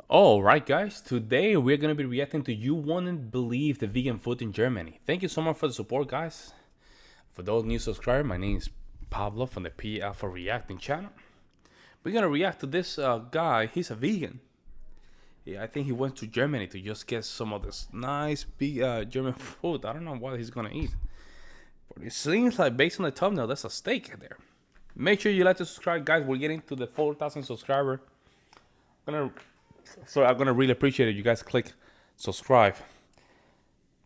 All right, guys. Today we're gonna be reacting to You Wouldn't Believe the Vegan Food in Germany. Thank you so much for the support, guys. For those new subscribers, my name is Pablo from the P Alpha Reacting channel. We're gonna react to this guy. He's a vegan. Yeah, I think he went to Germany to just get some of this nice big German food. I don't know what he's gonna eat, but it seems like based on the thumbnail, that's a steak there. Make sure you like to subscribe, guys. We're getting to the 4,000 subscriber. I'm gonna really appreciate it. You guys click subscribe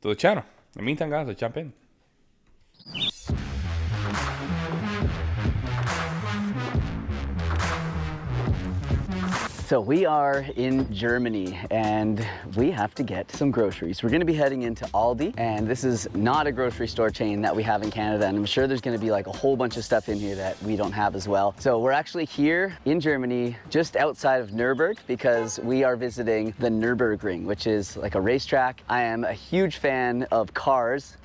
to the channel. In the meantime, guys, let's jump in. So we are in Germany and we have to get some groceries. We're gonna be heading into Aldi, and this is not a grocery store chain that we have in Canada, and I'm sure there's gonna be like a whole bunch of stuff in here that we don't have as well. So we're actually here in Germany, just outside of Nürburg, because we are visiting the Nürburgring, which is like a racetrack. I am a huge fan of cars,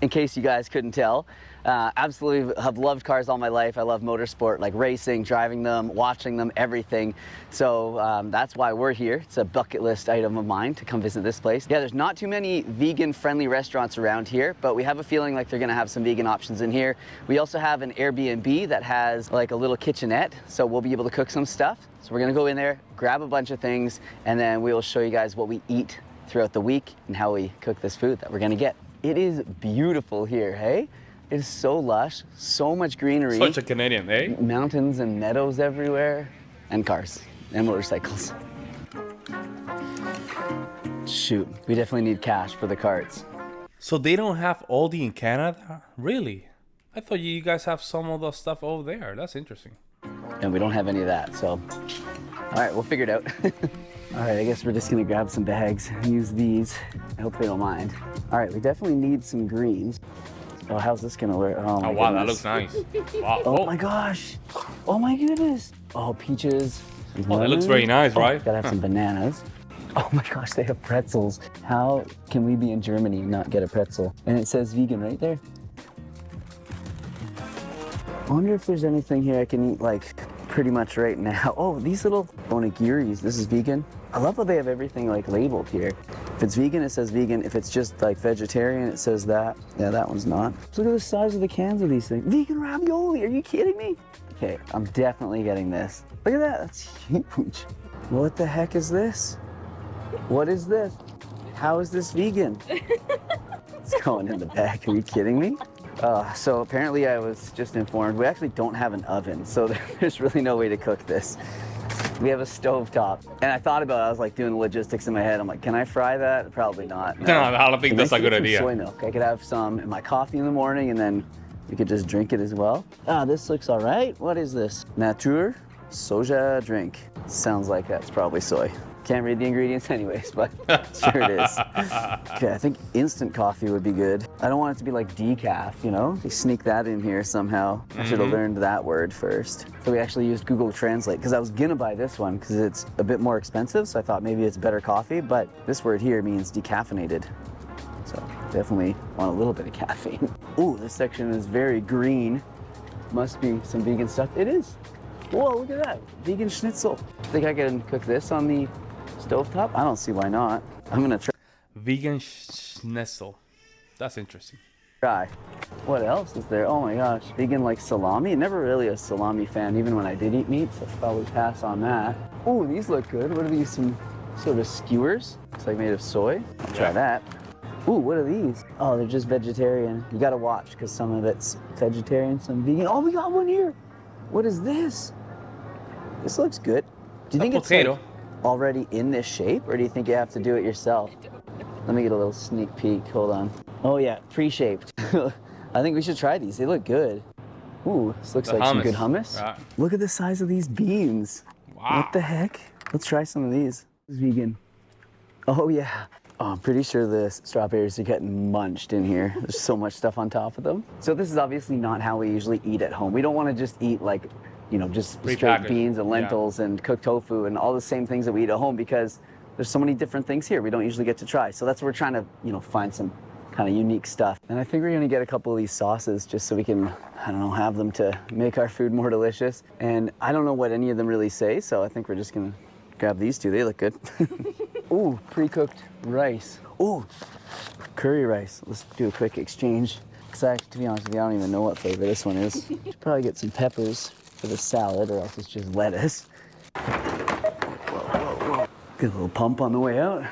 in case you guys couldn't tell. Absolutely have loved cars all my life. I love motorsport, like racing, driving them, watching them, everything. So that's why we're here. It's a bucket list item of mine to come visit this place. Yeah, there's not too many vegan friendly restaurants around here, but we have a feeling like they're gonna have some vegan options in here. We also have an Airbnb that has like a little kitchenette, so we'll be able to cook some stuff. So we're gonna go in there, grab a bunch of things, and then we will show you guys what we eat throughout the week and how we cook this food that we're gonna get. It is beautiful here, hey? It is so lush, so much greenery. Such a Canadian, eh? Mountains and meadows everywhere, and cars and motorcycles. Shoot, we definitely need cash for the carts. So they don't have Aldi in Canada? Really? I thought you guys have some of the stuff over there. That's interesting. And we don't have any of that, so. All right, we'll figure it out. All right, I guess we're just gonna grab some bags and use these. I hope they don't mind. All right, we definitely need some greens. Oh, how's this gonna work? Oh, my Wow, goodness. that looks nice. Wow. Oh my gosh. Oh my goodness. Oh, peaches. Oh, that looks very nice, right? Gotta have some bananas. Oh my gosh, they have pretzels. How can we be in Germany and not get a pretzel? And it says vegan right there. I wonder if there's anything here I can eat like pretty much right now. Oh, these little onigiris, this is vegan. I love how they have everything like labeled here. If it's vegan, it says vegan. If it's just like vegetarian, it says that. Yeah, that one's not. Look at the size of the cans of these things. Vegan ravioli, are you kidding me? Okay, I'm definitely getting this. Look at that, that's huge. What the heck is this? What is this? How is this vegan? It's going in the back, are you kidding me? So apparently I was just informed, we actually don't have an oven, so there's really no way to cook this. We have a stove top, and I thought about it, I was like doing the logistics in my head. I'm like, can I fry that? Probably not. No, I don't think that's a good idea. Soy milk. I could have some in my coffee in the morning, and then we could just drink it as well. Ah, this looks all right. What is this? Natur soja drink. Sounds like that's probably soy. Can't read the ingredients anyways, but sure it is. Okay, I think instant coffee would be good. I don't want it to be like decaf, you know? They sneak that in here somehow. I should have learned that word first. So we actually used Google Translate, because I was gonna buy this one because it's a bit more expensive, so I thought maybe it's better coffee, but this word here means decaffeinated. So definitely want a little bit of caffeine. Ooh, this section is very green. Must be some vegan stuff. It is. Whoa, look at that. Vegan schnitzel. Think I can cook this on the stovetop? I don't see why not. I'm gonna Vegan schnitzel. That's interesting. try. What else is there? Oh my gosh. Vegan like salami? Never really a salami fan, even when I did eat meat, so I'll probably pass on that. Oh, these look good. What are these? Some sort of skewers? It's like made of soy. I'll try that. Ooh, what are these? Oh, they're just vegetarian. You gotta watch, because some of it's vegetarian, some vegan. Oh, we got one here. What is this? This looks good. Do you think it's like already in this shape, or do you think you have to do it yourself? Let me get a little sneak peek. Hold on. Oh yeah, pre-shaped. I think we should try these. They look good. Ooh, this looks like some good hummus. Right. Look at the size of these beans. Wow. What the heck? Let's try some of these. It's vegan. Oh yeah. Oh, I'm pretty sure the strawberries are getting munched in here. There's so much stuff on top of them. So this is obviously not how we usually eat at home. We don't want to just eat like, you know, just straight beans and lentils and cooked tofu and all the same things that we eat at home, because there's so many different things here we don't usually get to try. So that's what we're trying to, you know, find some kind of unique stuff. And I think we're gonna get a couple of these sauces just so we can, I don't know, have them to make our food more delicious. And I don't know what any of them really say, so I think we're just gonna grab these two. They look good. Ooh, pre-cooked rice. Ooh, curry rice. Let's do a quick exchange. Because to be honest with you, I don't even know what flavor this one is. Should probably get some peppers for the salad, or else it's just lettuce. Whoa. Get a little pump on the way out.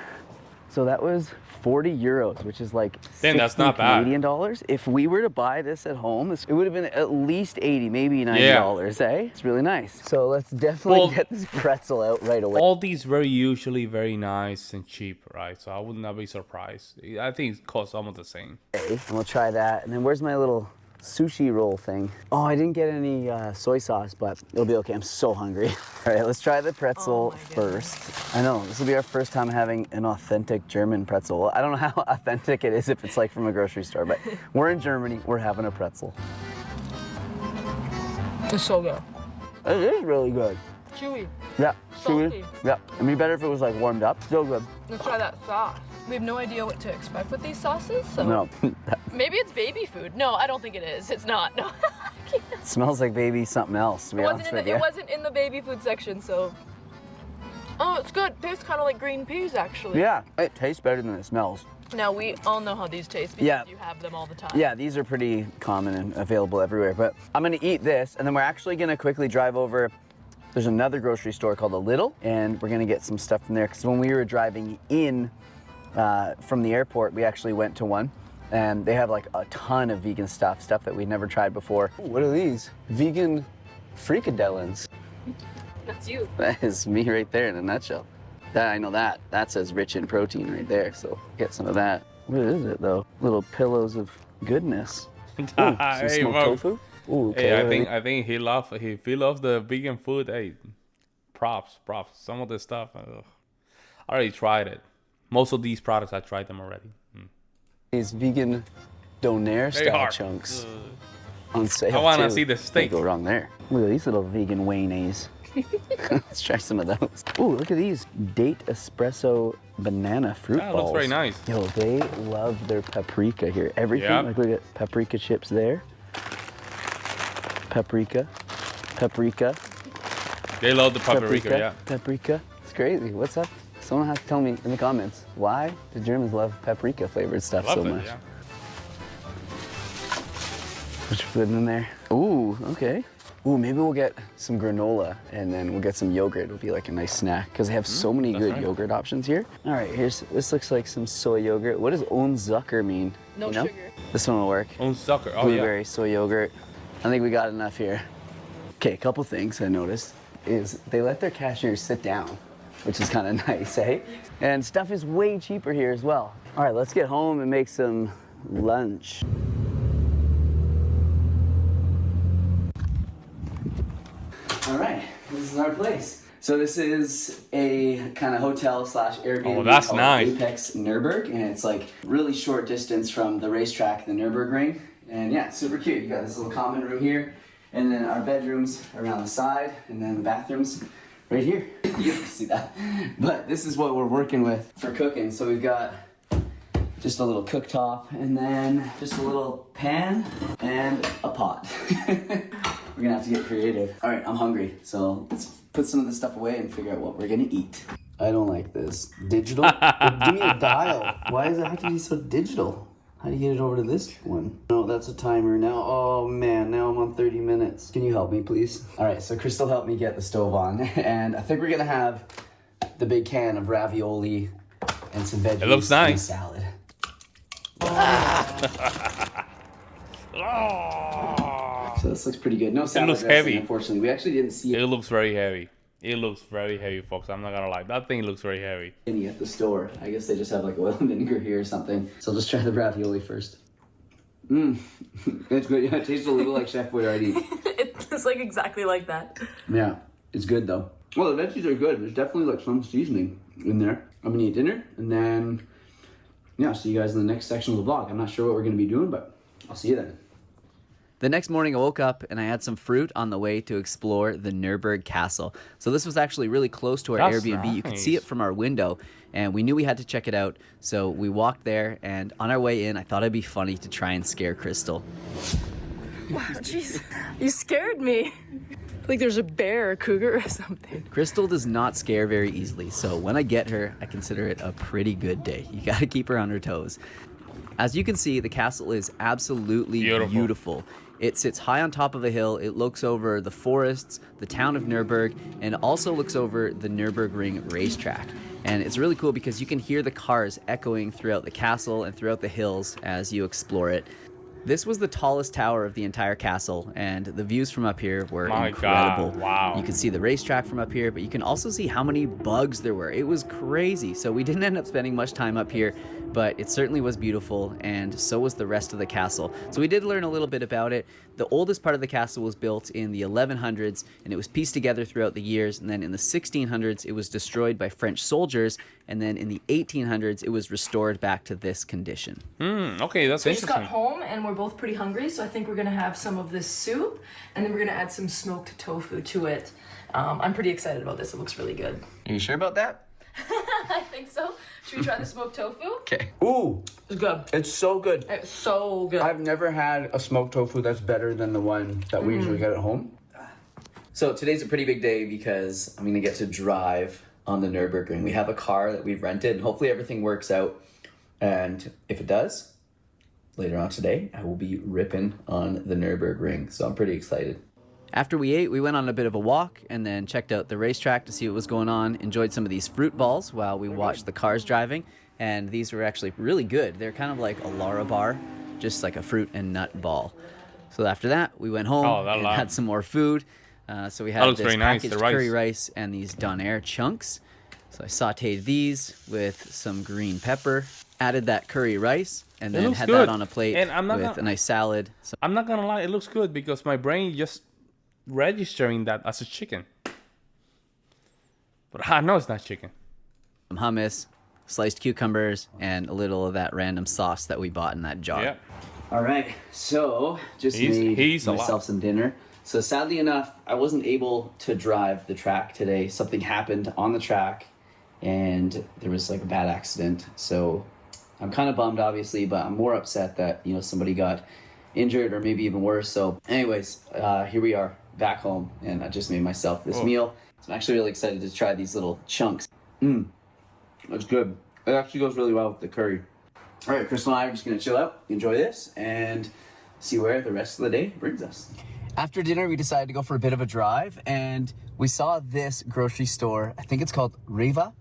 So that was 40 euros, which is like 60 that's not bad. Canadian dollars. If we were to buy this at home, it would have been at least 80, maybe $90, eh? It's really nice. So let's definitely get this pretzel out right away. Aldi's usually very nice and cheap, right? So I would not be surprised. I think it costs almost the same. Okay, and we'll try that. And then where's my little sushi roll thing? Oh, I didn't get any soy sauce, but it'll be okay. I'm so hungry. All right, let's try the pretzel first. I know, this will be our first time having an authentic German pretzel. Well, I don't know how authentic it is if it's like from a grocery store, but we're in Germany, we're having a pretzel. It's so good. It is really good. Chewy. Yeah, chewy. Salty. Yeah, it'd be better if it was like warmed up. Still good. Let's try that sauce. We have no idea what to expect with these sauces, so No. maybe it's baby food. No, I don't think it is. It's not. No. It smells like baby something else, to be honest with you. It wasn't in the baby food section, so. Oh, it's good. Tastes kind of like green peas, actually. Yeah, it tastes better than it smells. Now, we all know how these taste because you have them all the time. Yeah, these are pretty common and available everywhere. But I'm gonna eat this, and then we're actually gonna quickly drive over. There's another grocery store called the Lidl, and we're gonna get some stuff from there. Because when we were driving in from the airport, we actually went to one, and they have like a ton of vegan stuff that we'd never tried before. Ooh, what are these? Vegan frikadellens. That's you. That is me right there in a nutshell. I know that. That says rich in protein right there, so get some of that. What is it though? Little pillows of goodness. Ooh, some smoked tofu. Ooh, okay. Hey, I think he loves the vegan food. Hey, props. Some of the stuff, I already tried it. Most of these products, I tried them already. These vegan donair style chunks on sale. I want to too. see the steak. Can't go wrong there. Look at these little vegan waynays. Let's try some of those. Ooh, look at these date espresso banana fruit balls. That looks very nice. Yo, they love their paprika here. Everything, like look at paprika chips there. Paprika. They love the paprika, yeah. Paprika. It's crazy. What's up? Someone has to tell me in the comments, why do Germans love paprika flavored stuff so much? Yeah. What you putting in there? Ooh, okay. Ooh, maybe we'll get some granola and then we'll get some yogurt. It'll be like a nice snack because they have so many good yogurt options here. All right, this looks like some soy yogurt. What does Ohne mean? No you know? sugar. This one will work. Ohne, Blueberry soy yogurt. I think we got enough here. Okay, a couple things I noticed is they let their cashiers sit down, which is kind of nice, eh? And stuff is way cheaper here as well. All right, let's get home and make some lunch. All right, this is our place. So this is a kind of hotel slash Airbnb. Oh, that's called nice. Apex Nürburg, and it's like really short distance from the racetrack, the Nürburgring. And yeah, it's super cute. You got this little common room here, and then our bedrooms around the side, and then the bathrooms right here. You can see that. But this is what we're working with for cooking. So we've got just a little cooktop, and then just a little pan and a pot. We're gonna have to get creative. All right, I'm hungry, so let's put some of this stuff away and figure out what we're gonna eat. I don't like this. Digital? Give me a dial. Why does it have to be so digital? How do you get it over to this one? No, that's a timer now. Oh man, now I'm on 30 minutes. Can you help me, please? All right, so Crystal helped me get the stove on, and I think we're gonna have the big can of ravioli and some veggies. It looks nice. And salad. So this looks pretty good. No salad looks dressing, heavy. Unfortunately, we actually didn't see It looks very heavy. It looks very heavy, folks. I'm not gonna lie. That thing looks very heavy. any at the store. I guess they just have like oil and vinegar here or something. So I'll just try the ravioli first. It's good. Yeah, it tastes a little like Chef Boyardee. It's like exactly like that. Yeah, it's good though. Well, the veggies are good. There's definitely like some seasoning in there. I'm gonna eat dinner and then, yeah, see you guys in the next section of the vlog. I'm not sure what we're gonna be doing, but I'll see you then. The next morning I woke up and I had some fruit on the way to explore the Nürburg Castle. So this was actually really close to our That's Airbnb. You could see it from our window and we knew we had to check it out. So we walked there and on our way in, I thought it'd be funny to try and scare Crystal. Wow, jeez. You scared me. Like there's a bear, a cougar, or something. Crystal does not scare very easily, so when I get her, I consider it a pretty good day. You gotta keep her on her toes. As you can see, the castle is absolutely beautiful. It sits high on top of a hill. It looks over the forests, the town of Nürburg, and also looks over the Nürburgring racetrack. And it's really cool because you can hear the cars echoing throughout the castle and throughout the hills as you explore it. This was the tallest tower of the entire castle, and the views from up here were incredible. God, wow. You can see the racetrack from up here, but you can also see how many bugs there were. It was crazy. So we didn't end up spending much time up here, but it certainly was beautiful, and so was the rest of the castle. So we did learn a little bit about it. The oldest part of the castle was built in the 1100s, and it was pieced together throughout the years, and then in the 1600s, it was destroyed by French soldiers, and then in the 1800s, it was restored back to this condition. Okay, that's So we just interesting. got home and we're both pretty hungry, so I think we're gonna have some of this soup, and then we're gonna add some smoked tofu to it. I'm pretty excited about this. It looks really good. Are you sure about that? I think so. Should we try the smoked tofu? Okay. Ooh, It's good. it's so good. It's so good. I've never had a smoked tofu that's better than the one that we usually get at home. So today's a pretty big day because I'm going to get to drive on the Nürburgring. We have a car that we've rented, and hopefully everything works out. And if it does, later on today, I will be ripping on the Nürburgring. So I'm pretty excited. After we ate, we went on a bit of a walk and then checked out the racetrack to see what was going on. Enjoyed some of these fruit balls while we watched the cars driving. And these were actually really good. They're kind of like a Lara bar, just like a fruit and nut ball. So after that, we went home and had some more food. So we had this packaged curry rice and these donair chunks. So I sauteed these with some green pepper, added that curry rice, and then had that on a plate with a nice salad. So I'm not gonna lie, it looks good because my brain just registering that as a chicken. But I know it's not chicken. some hummus, sliced cucumbers, and a little of that random sauce that we bought in that jar. Yeah. All right, so just made myself some dinner. So sadly enough, I wasn't able to drive the track today. Something happened on the track and there was like a bad accident. So I'm kind of bummed, obviously, but I'm more upset that, you know, somebody got injured or maybe even worse. So anyways, here we are back home and I just made myself this meal. So I'm actually really excited to try these little chunks. That's good. It actually goes really well with the curry. All right, Crystal and I are just going to chill out, enjoy this, and see where the rest of the day brings us. After dinner, we decided to go for a bit of a drive, and we saw this grocery store. I think it's called Reva.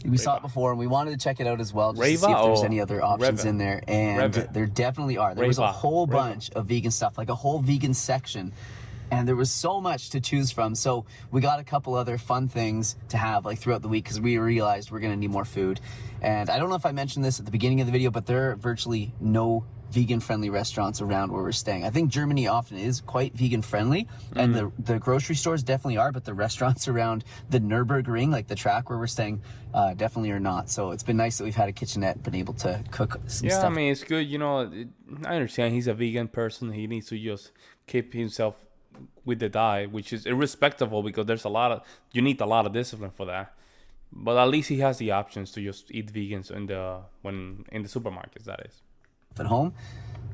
We saw it before, and we wanted to check it out as well, just to see if there's any other options in there. And there definitely are. There was a whole bunch of vegan stuff, like a whole vegan section. And there was so much to choose from. So we got a couple other fun things to have like throughout the week because we realized we're going to need more food. And I don't know if I mentioned this at the beginning of the video, but there are virtually no vegan-friendly restaurants around where we're staying. I think Germany often is quite vegan-friendly, and the grocery stores definitely are, but the restaurants around the Nürburgring, like the track where we're staying, definitely are not. So it's been nice that we've had a kitchenette, been able to cook some stuff. Yeah, I mean, it's good. You know, I understand he's a vegan person. He needs to just keep himself with the diet, which is irrespectable because there's you need a lot of discipline for that. But at least he has the options to just eat vegans in the supermarkets, that is. At home.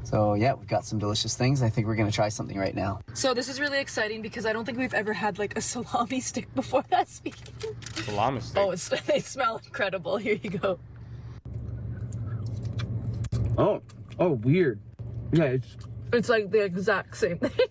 So yeah, we've got some delicious things. I think we're gonna try something right now. So this is really exciting because I don't think we've ever had like a salami stick before. That's vegan. Salami stick. Oh, they smell incredible. Here you go. Oh, weird. Yeah, It's like the exact same thing.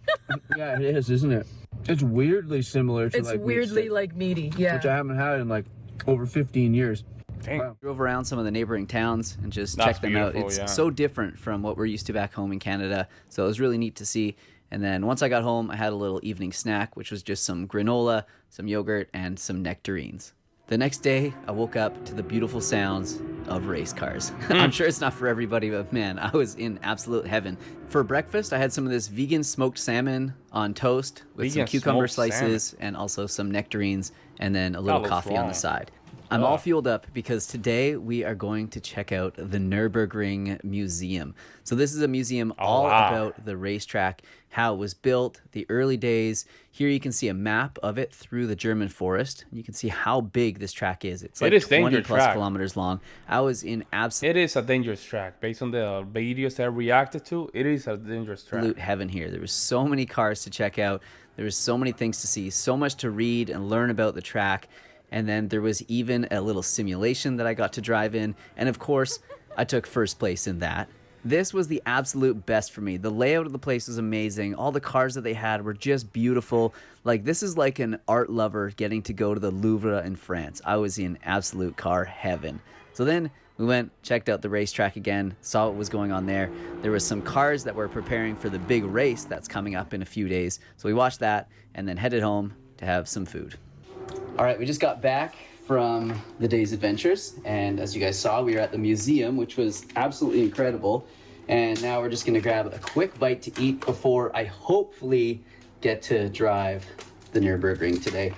yeah, it is, isn't it? It's weirdly similar to It's like weirdly like meaty, yeah. which I haven't had in like over 15 years. Wow. Drove around some of the neighboring towns and just checked them out. It's so different from what we're used to back home in Canada. So it was really neat to see. And then once I got home, I had a little evening snack, which was just some granola, some yogurt, and some nectarines. The next day, I woke up to the beautiful sounds of race cars. I'm sure it's not for everybody, but man, I was in absolute heaven. For breakfast, I had some of this vegan smoked salmon on toast with some cucumber slices and also some nectarines and then a little coffee on the side. I'm all fueled up because today we are going to check out the Nürburgring Museum. So this is a museum all about the racetrack, how it was built, the early days. Here you can see a map of it through the German forest. You can see how big this track is. It's like 20 plus kilometers long. I was in absolute... It is a dangerous track. Based on the videos that I reacted to, it is a dangerous track. Absolute heaven here. There was so many cars to check out. There was so many things to see, so much to read and learn about the track. And then there was even a little simulation that I got to drive in. And of course, I took first place in that. This was the absolute best for me. The layout of the place was amazing. All the cars that they had were just beautiful. Like, this is like an art lover getting to go to the Louvre in France. I was in absolute car heaven. So then we went, checked out the racetrack again, saw what was going on there. There was some cars that were preparing for the big race that's coming up in a few days. So we watched that and then headed home to have some food. All right, we just got back from the day's adventures, and as you guys saw, we were at the museum, which was absolutely incredible. And now we're just gonna grab a quick bite to eat before I hopefully get to drive the Nürburgring today.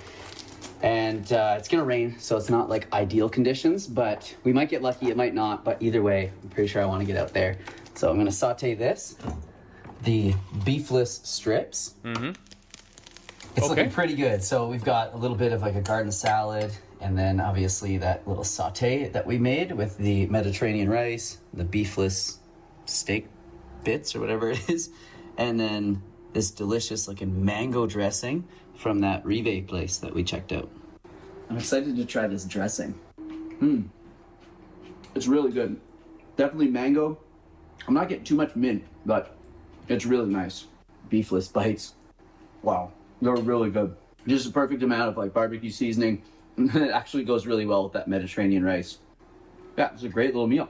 And it's gonna rain, so it's not like ideal conditions, but we might get lucky, it might not, but either way, I'm pretty sure I wanna get out there. So I'm gonna saute this, the beefless strips. It's looking pretty good. So we've got a little bit of like a garden salad, and then obviously that little saute that we made with the Mediterranean rice, the beefless steak bits or whatever it is, and then this delicious looking mango dressing from that Rive place that we checked out. I'm excited to try this dressing. It's really good. Definitely mango. I'm not getting too much mint, but it's really nice. Beefless bites. Wow, they're really good. Just a perfect amount of like barbecue seasoning. It actually goes really well with that Mediterranean rice. Yeah, it's a great little meal.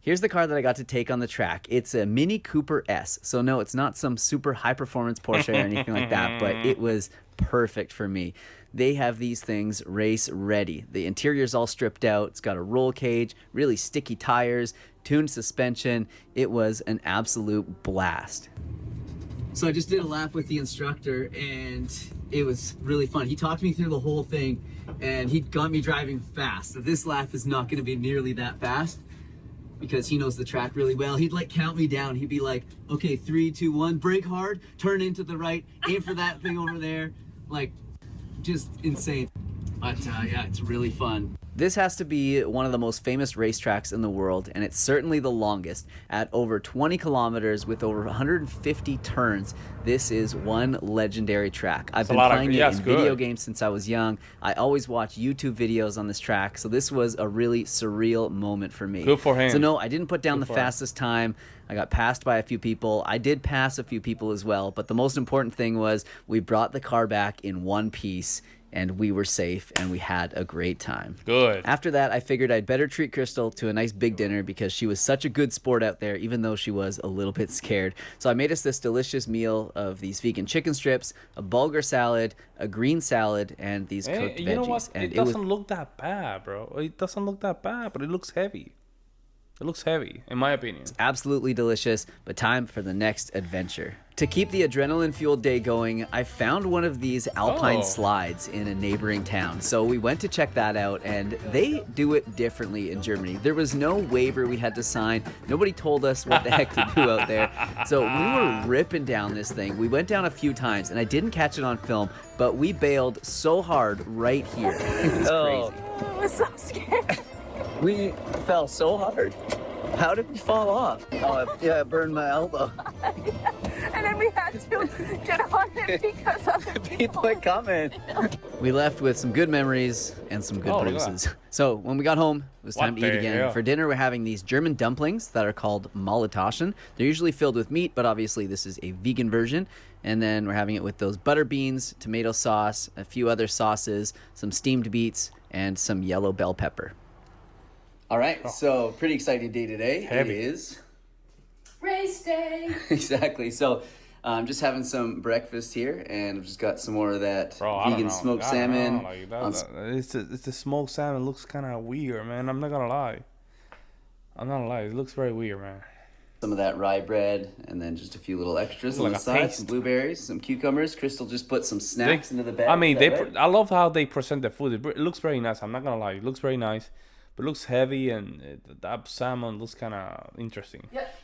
Here's the car that I got to take on the track. It's a Mini Cooper S. So no, it's not some super high performance Porsche or anything like that, but it was perfect for me. They have these things race ready. The interior's all stripped out. It's got a roll cage, really sticky tires, tuned suspension. It was an absolute blast. So I just did a lap with the instructor and it was really fun. He talked me through the whole thing and he got me driving fast. So this lap is not gonna be nearly that fast because he knows the track really well. He'd like count me down. He'd be like, okay, 3, 2, 1, brake hard, turn into the right, aim for that thing over there. Like, just insane. But yeah, it's really fun. This has to be one of the most famous racetracks in the world, and it's certainly the longest. At over 20 kilometers with over 150 turns, this is one legendary track. I've been playing it in video games since I was young. I always watch YouTube videos on this track, so this was a really surreal moment for me. Good for him. So no, I didn't put down the fastest time. I got passed by a few people. I did pass a few people as well, but the most important thing was we brought the car back in one piece, and we were safe, and we had a great time. Good. After that, I figured I'd better treat Crystal to a nice big dinner because she was such a good sport out there, even though she was a little bit scared. So I made us this delicious meal of these vegan chicken strips, a bulgur salad, a green salad, and these cooked veggies. You know what? And it doesn't look that bad, bro. It doesn't look that bad, but it looks heavy. It looks heavy, in my opinion. Absolutely delicious, but time for the next adventure. To keep the adrenaline-fueled day going, I found one of these Alpine slides in a neighboring town. So we went to check that out, and they do it differently in Germany. There was no waiver we had to sign. Nobody told us what the heck to do out there. So we were ripping down this thing. We went down a few times, and I didn't catch it on film, but we bailed so hard right here. It was crazy. I was so scared. We fell so hard. How did we fall off? Oh, yeah, I burned my elbow. And then we had to get on it because other People are coming. We left with some good memories and some good bruises. So when we got home, it was time to eat again. For dinner, we're having these German dumplings that are called Maultaschen. They're usually filled with meat, but obviously this is a vegan version. And then we're having it with those butter beans, tomato sauce, a few other sauces, some steamed beets, and some yellow bell pepper. All right, so pretty exciting day today. Heavy. It is race day. exactly. So I'm just having some breakfast here, and I've just got some more of that vegan smoked salmon. It's the smoked salmon. Looks kind of weird, man. I'm not gonna lie. It looks very weird, man. Some of that rye bread, and then just a few little extras on the side. Some blueberries, some cucumbers. Crystal just put some snacks into the bag. I mean, I love how they present the food. It looks very nice. I'm not gonna lie. It looks very nice. But it looks heavy, and that salmon looks kind of interesting. Yep.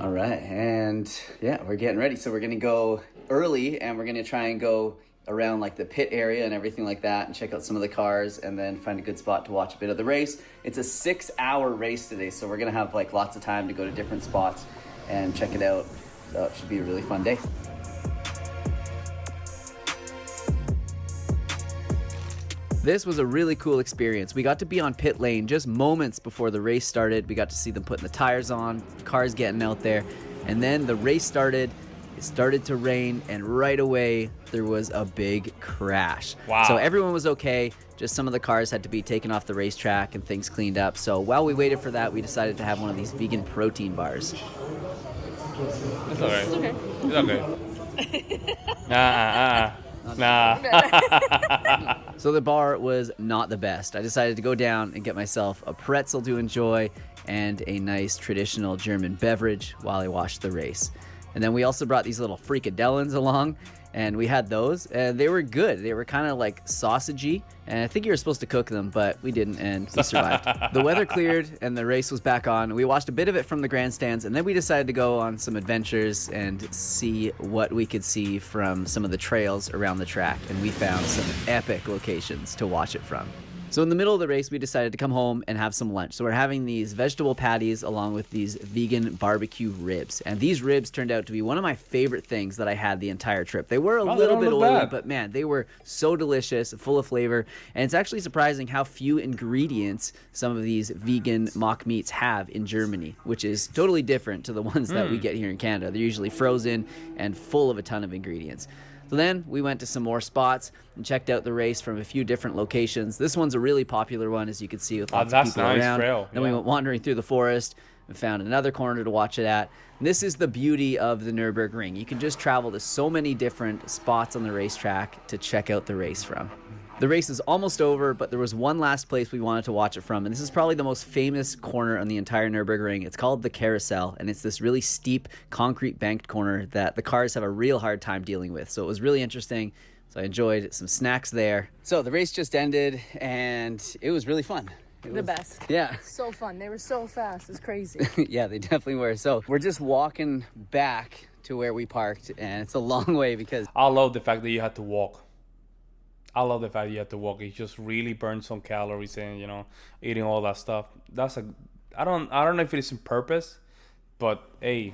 All right, and yeah, we're getting ready. So we're going to go early, and we're going to try and go around like the pit area and everything like that and check out some of the cars and then find a good spot to watch a bit of the race. It's a 6-hour race today, so we're going to have like lots of time to go to different spots and check it out. So it should be a really fun day. This was a really cool experience. We got to be on pit lane just moments before the race started. We got to see them putting the tires on, cars getting out there, and then the race started. It started to rain, and right away there was a big crash. Wow. So everyone was okay. Just some of the cars had to be taken off the racetrack and things cleaned up. So while we waited for that, we decided to have one of these vegan protein bars. It's okay. It's okay. Nah. So the bar was not the best. I decided to go down and get myself a pretzel to enjoy and a nice traditional German beverage while I watched the race. And then we also brought these little frikadellens along, and we had those, and they were good. They were kind of like sausagey, and I think you were supposed to cook them, but we didn't, and we survived. The weather cleared, and the race was back on. We watched a bit of it from the grandstands, and then we decided to go on some adventures and see what we could see from some of the trails around the track, and we found some epic locations to watch it from. So in the middle of the race, we decided to come home and have some lunch. So we're having these vegetable patties along with these vegan barbecue ribs. And these ribs turned out to be one of my favorite things that I had the entire trip. They were a little bit oily, but man, they were so delicious, full of flavor. And it's actually surprising how few ingredients some of these vegan mock meats have in Germany, which is totally different to the ones that we get here in Canada. They're usually frozen and full of a ton of ingredients. So then we went to some more spots and checked out the race from a few different locations. This one's a really popular one, as you can see, with lots of people around. Trail. Then we went wandering through the forest and found another corner to watch it at. And this is the beauty of the Nürburgring. You can just travel to so many different spots on the racetrack to check out the race from. The race is almost over, but there was one last place we wanted to watch it from, and this is probably the most famous corner on the entire Nürburgring. It's called the Carousel, and it's this really steep, concrete banked corner that the cars have a real hard time dealing with. So it was really interesting. So I enjoyed some snacks there. So the race just ended, and it was really fun. The best. Yeah. So fun. They were so fast. It's crazy. Yeah, they definitely were. So we're just walking back to where we parked, and it's a long way because I love the fact that you had to walk. I love the fact you have to walk. It just really burns some calories and, you know, eating all that stuff. I don't know if it is on purpose, but hey,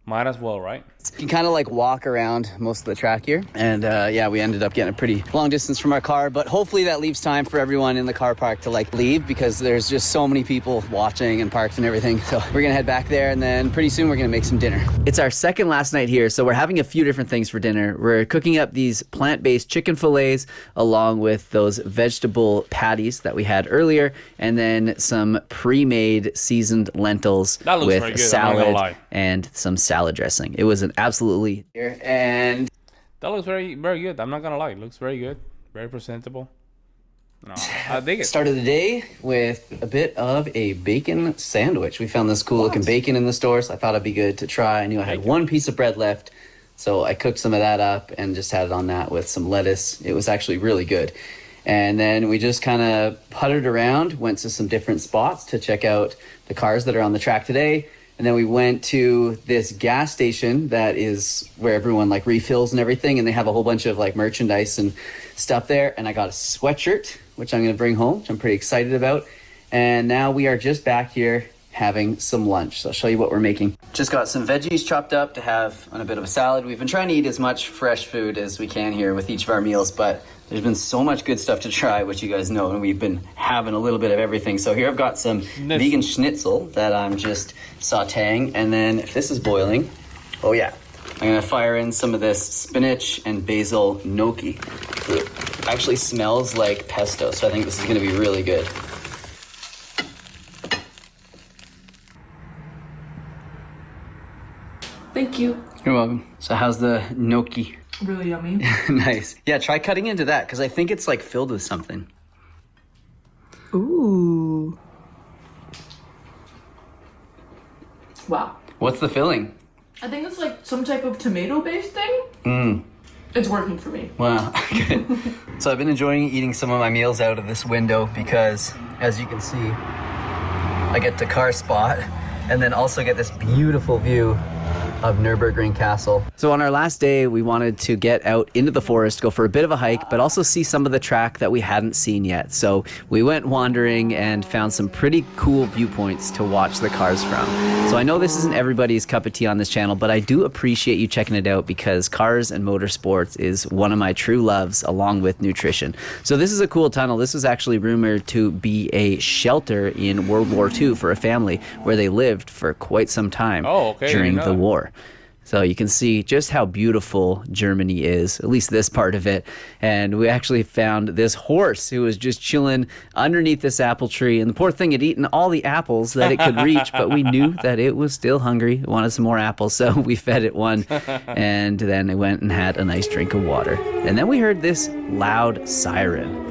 might as well, right? you can kind of like walk around most of the track here. And yeah, we ended up getting a pretty long distance from our car, but hopefully that leaves time for everyone in the car park to like leave because there's just so many people watching and parked and everything. So we're gonna head back there and then pretty soon we're gonna make some dinner. It's our second last night here, so we're having a few different things for dinner. We're cooking up these plant-based chicken fillets along with those vegetable patties that we had earlier, and then some pre-made seasoned lentils with salad and some salad dressing. It was an absolutely here, and that looks very, very good. I'm not gonna lie, it looks very good, very presentable. No, I dig it. Started the day with a bit of a bacon sandwich. We found this cool looking bacon in the store, so I thought it'd be good to try. I knew I had one piece of bread left, so I cooked some of that up and just had it on that with some lettuce. It was actually really good. And then we just kind of puttered around, went to some different spots to check out the cars that are on the track today. And then we went to this gas station that is where everyone like refills and everything. And they have a whole bunch of like merchandise and stuff there. And I got a sweatshirt, which I'm going to bring home, which I'm pretty excited about. And now we are just back here having some lunch. So I'll show you what we're making. Just got some veggies chopped up to have on a bit of a salad. We've been trying to eat as much fresh food as we can here with each of our meals, but there's been so much good stuff to try, which you guys know, and we've been having a little bit of everything. So here I've got some vegan schnitzel that I'm just sauteing, and then if this is boiling, oh yeah, I'm gonna fire in some of this spinach and basil gnocchi. It actually smells like pesto, so I think this is gonna be really good. Thank you. You're welcome. So how's the gnocchi? Really yummy. Nice. Yeah, try cutting into that because I think it's like filled with something. Ooh. Wow. What's the filling? I think it's like some type of tomato-based thing. It's working for me. Wow, good. So I've been enjoying eating some of my meals out of this window because, as you can see, I get to car spot and then also get this beautiful view of Nürburgring Castle. So on our last day, we wanted to get out into the forest, go for a bit of a hike, but also see some of the track that we hadn't seen yet. So we went wandering and found some pretty cool viewpoints to watch the cars from. So I know this isn't everybody's cup of tea on this channel, but I do appreciate you checking it out because cars and motorsports is one of my true loves along with nutrition. So this is a cool tunnel. This was actually rumored to be a shelter in World War II for a family where they lived for quite some time during the war. So you can see just how beautiful Germany is, at least this part of it. And we actually found this horse who was just chilling underneath this apple tree. And the poor thing had eaten all the apples that it could reach, but we knew that it was still hungry. It wanted some more apples, so we fed it one. And then it went and had a nice drink of water. And then we heard this loud siren.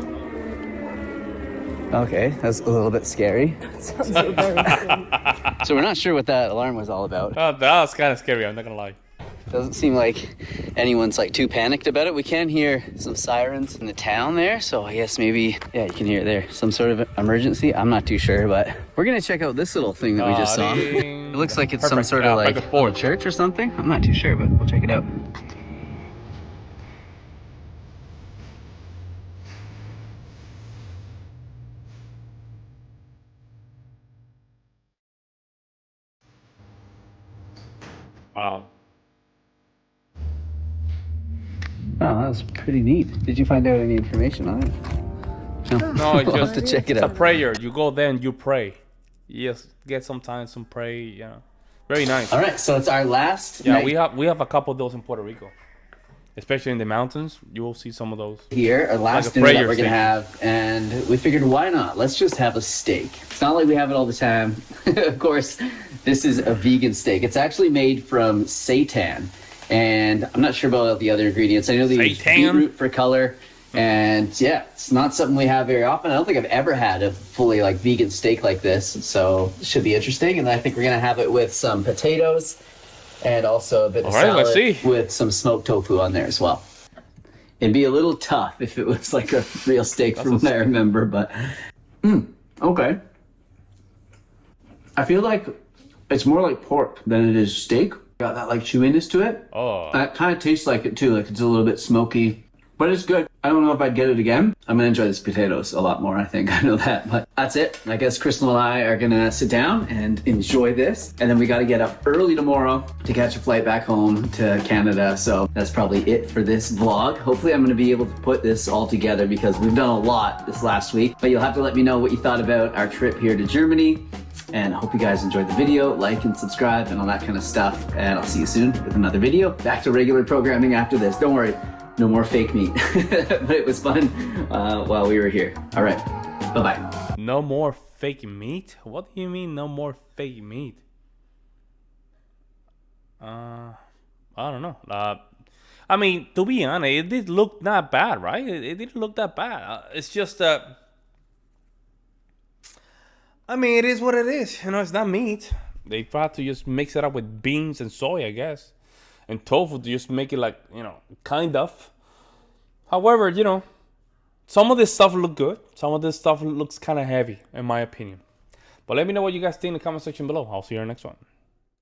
Okay, that's a little bit scary. Sounds so bad. So we're not sure what that alarm was all about. That was kind of scary, I'm not gonna lie. Doesn't seem like anyone's like too panicked about it. We can hear some sirens in the town there, so I guess maybe, yeah, you can hear it there. Some sort of emergency. I'm not too sure, but we're gonna check out this little thing that we just saw. It looks like it's some sort of like a church or something. I'm not too sure, but we'll check it out. Wow. Oh, that was pretty neat. Did you find out any information on it? No, it's We'll just have to check it it's out. a prayer. You go there and you pray. You just get some time, some pray, you know. Very nice. All right, so it's our last Yeah, night we have a couple of those in Puerto Rico. Especially in the mountains, you will see some of those. here, our last Like a dinner that prayer we're gonna station. have, and we figured why not? Let's just have a steak. It's not like we have it all the time. Of course, this is a vegan steak. It's actually made from seitan, and I'm not sure about all the other ingredients. I know they use Seitan? beetroot for color, and yeah, it's not something we have very often. I don't think I've ever had a fully like vegan steak like this, so it should be interesting. And I think we're gonna have it with some potatoes and also a bit of All right, salad let's see. with some smoked tofu on there as well. It'd be a little tough if it was like a real steak from what I remember, but okay. I feel like it's more like pork than it is steak. Got that like chewiness to it. Oh. It kind of tastes like it too, like it's a little bit smoky, but it's good. I don't know if I'd get it again. I'm gonna enjoy this potatoes a lot more, I think. I know that, but that's it. I guess Crystal and I are gonna sit down and enjoy this, and then we gotta get up early tomorrow to catch a flight back home to Canada, so that's probably it for this vlog. Hopefully I'm gonna be able to put this all together because we've done a lot this last week, but you'll have to let me know what you thought about our trip here to Germany, and I hope you guys enjoyed the video. Like and subscribe and all that kind of stuff, and I'll see you soon with another video. Back to regular programming after this. Don't worry. No more fake meat, but it was fun while we were here. All right, bye-bye. No more fake meat? What do you mean no more fake meat? I don't know. I mean, to be honest, it did look not bad, right? It didn't look that bad. It's just I mean, it is what it is. You know, it's not meat. They try to just mix it up with beans and soy, I guess. And tofu to just make it like, you know, kind of. However, you know, some of this stuff look good. Some of this stuff looks kind of heavy, in my opinion. But let me know what you guys think in the comment section below. I'll see you in the next one.